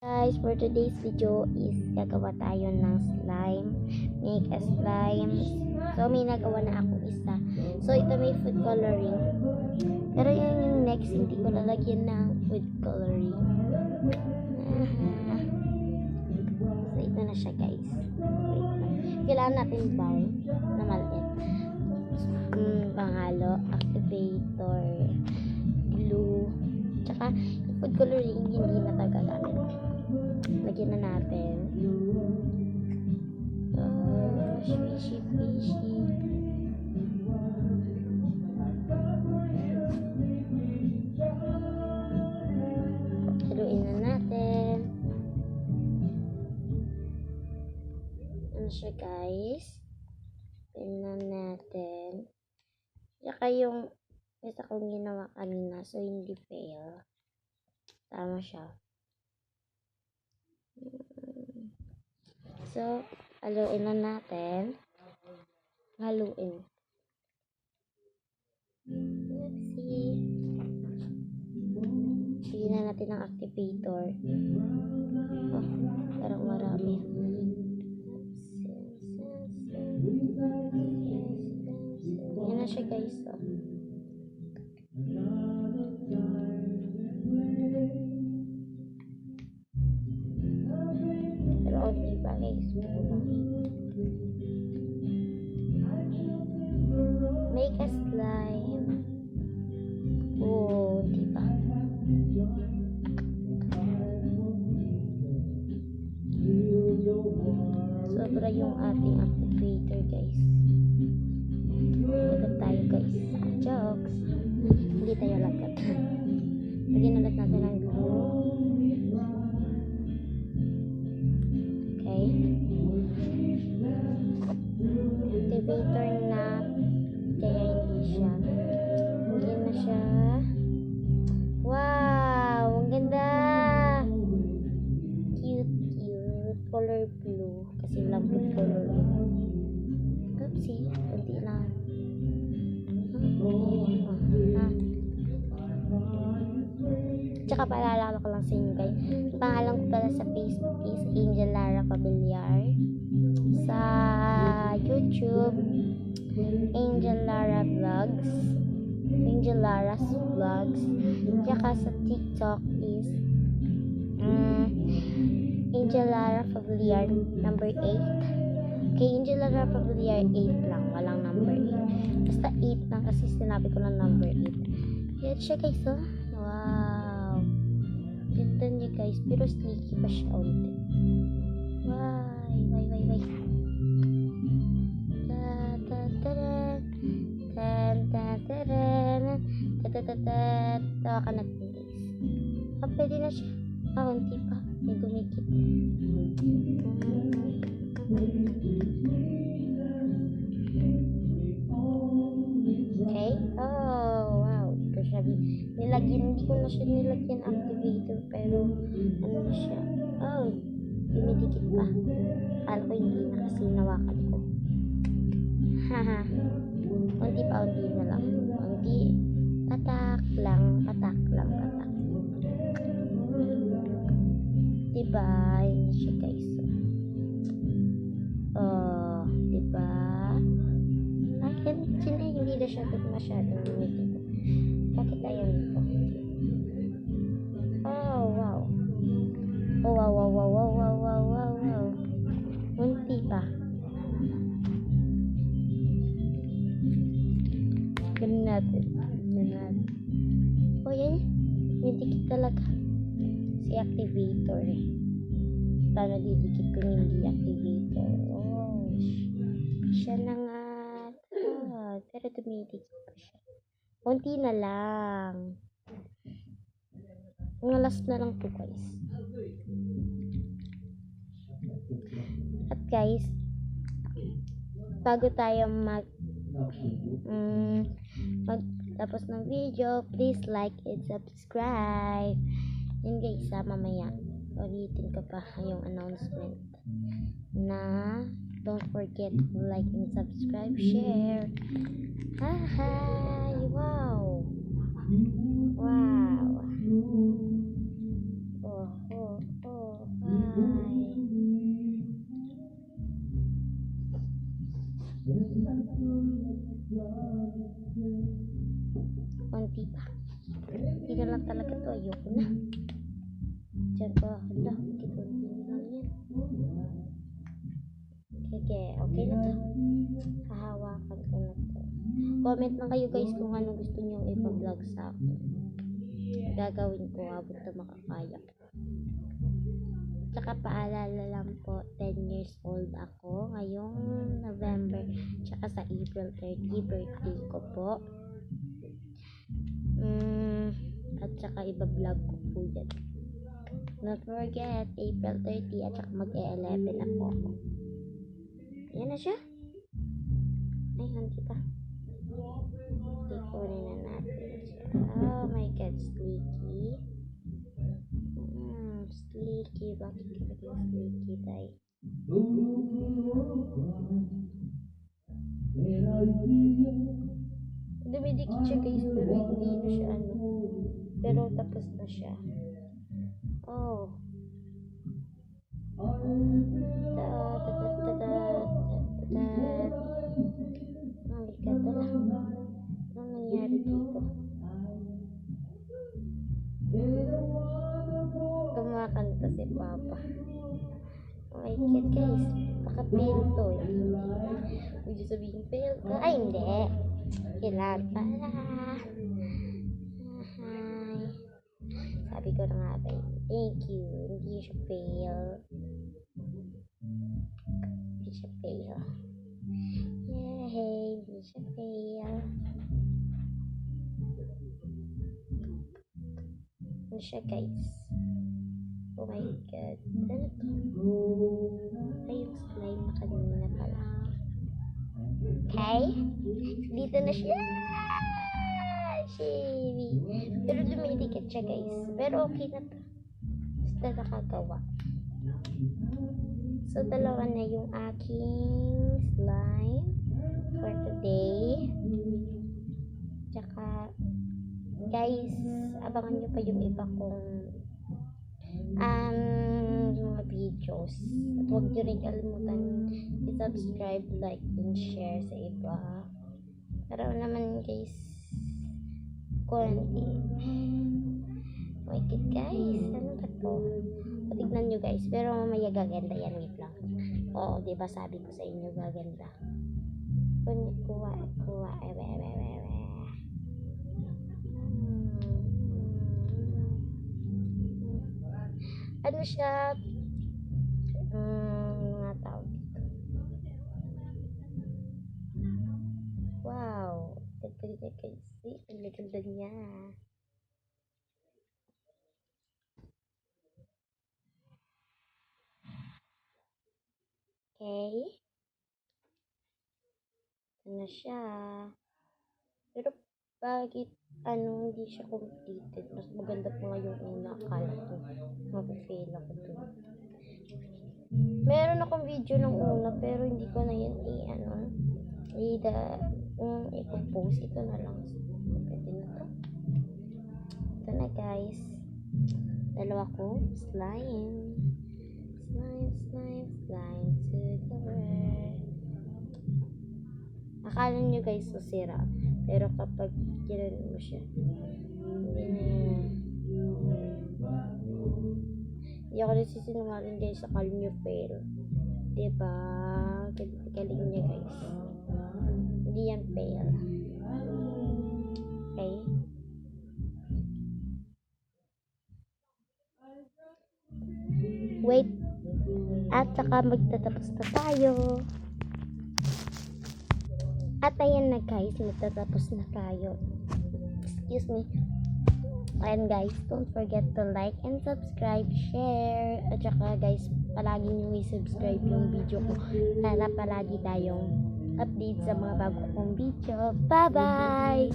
Guys, for today's video is gagawa tayo ng slime. Make a slime. So, may nagawa na akong isa. So, ito may food coloring. Pero yung next, hindi ko lalagyan ng food coloring. So, ito na siya guys. Kailangan natin bowl na maliit. Panghalo, activator, glue, tsaka food coloring hindi na tayo gagamit. Lagyan na natin. Fishy. Haluin na natin. Ano siya guys? Tingnan natin. Saka yung isa kong ginawa kanina, so hindi fail. Tama siya. So, haluin na natin. Haluin. Oopsie. Bigyan na natin ng activator. Oh, parang marami. Yan na siya guys. Oh. Diba guys, make a slime. Oh, diba? Sobra yung ating activator guys. Lagat tayo guys. Jokes. Hindi tayo lagat. Lagyan ulit natin ang glue. Activator na kaya hindi siya. Hindi na siya. Wow! Ang ganda! Cute. Color blue. Kasi lambot color blue. Oopsie. Kunti lang. Tsaka paalala ko lang sa inyo guys. Pangalan ko pala sa Facebook is Angel Lara Pabiliar. Sa YouTube, Angel Lara Vlogs. Angel Lara's Vlogs. Tsaka sa TikTok is Angel Lara Pabiliar number 8. Kay Angel Lara Pabiliar 8 lang. Walang number 8. Basta 8 lang kasi sinabi ko lang number 8. Yan siya guys, oh. Wow. Ganda niya guys. Pero sneaky pa siya ulit. Why? Tawa ka natin guys. Pwede na siya. Hindi pa. May gumikit. Okay. Oh, wow. Hindi ko na siya nilagyan activator pero ano na siya. Oh, dumidikit pa. Akala ko hindi na kasi nawakan ko. Haha. Unti na lang. Unti. Patak lang. Diba? Yun na siya guys. Oh, diba? Hindi na siya masyadong dumidikit. Bakit ayaw nito? Oh, wow. Oh, wow. Munti pa. Ganun natin. Oh, yan. May dikit talaga. Si activator eh. Paano didikit kung hindi activator? Oh, siya na nga. Pero dumidikit pa siya. Kunti na lang. Mga last na lang po guys. At guys, bago tayo tapos ng video, please like and subscribe. Yun guys, mamaya ulitin ko pa yung announcement na don't forget to like and subscribe, share. Hi! Wow! Wow! Oh. Konti pa. Hindi na lang talaga to. Ayoko na. Diyan pa. Hala, konti na lang yan. Okay na to. Hahawakan ko na to. Comment lang kayo guys kung ano gusto nyo ipa-vlog sa akin. Gagawin ko abot na makakaya. Tsaka paalala lang po, 10 years old ako ngayong November. Tsaka sa April 30, birthday ko po. At tsaka iba-vlog ko po yan. Not forget, April 30 at tsaka mag-11 ako. Ayan na siya. Ay, hindi pa. Ikunin na natin siya. Oh my God, Sleeky. Sleeky. Bakit ka naging Sleeky, tay? Dumidikit siya guys, pero hindi na siya ano. Pero tapos na siya. Oh. Anong nangyari dito? Kumakanta si Papa. Oh my God guys, baka-fail to eh. Huwag niyo sabihin fail ka. Ay hindi. Kailan pala. Hi. Sabi ko na nga ba thank you. Hindi siya fail. Hindi siya fail. Yay, hindi siya fail. Ano siya guys? Oh my God. Ano to? Ay, yung slime na kanina pala. Okay? Dito na siya. Sherry. Pero dumidikit siya guys. Pero okay na to. Basta nakagawa. So, dalawa na yung aking slime for today. Tsaka, guys, abangan nyo pa yung iba kong mga videos. At huwag nyo rin kalimutan i-subscribe, like, and share sa iba. Para naman guys, konti. Oh my God guys, ano ba to? Tignan nyo guys, pero mamaya gaganda yan, wait lang. Oo, diba sabi ko sa inyo gaganda. Kuha. Ano siya? Mga tawag dito. Wow, ganda niya guys. Ang ganda niya. Okay. Ano siya? Pero bakit hindi siya completed? Mas maganda pa nga yung una. Akala ko mag-fail ako dun. Meron akong video ng una pero hindi ko na yan i-post. Ito na lang. Pwede na to. Ito na guys. Dalawa ko slime to the world. Akala nyo guys susira, pero kapag ginanon mo siya, hindi ako nagsisinungaling guys. Akala nyo fail, diba? Galing niya guys, hindi yan fail. Okay, wait, at saka magtatapos na tayo. At ayan na guys, magtatapos na tayo. Excuse me. And guys, don't forget to like and subscribe, share. At saka guys, palagi nyo i-subscribe yung video ko para palagi tayong update sa mga bago kong video. Bye bye!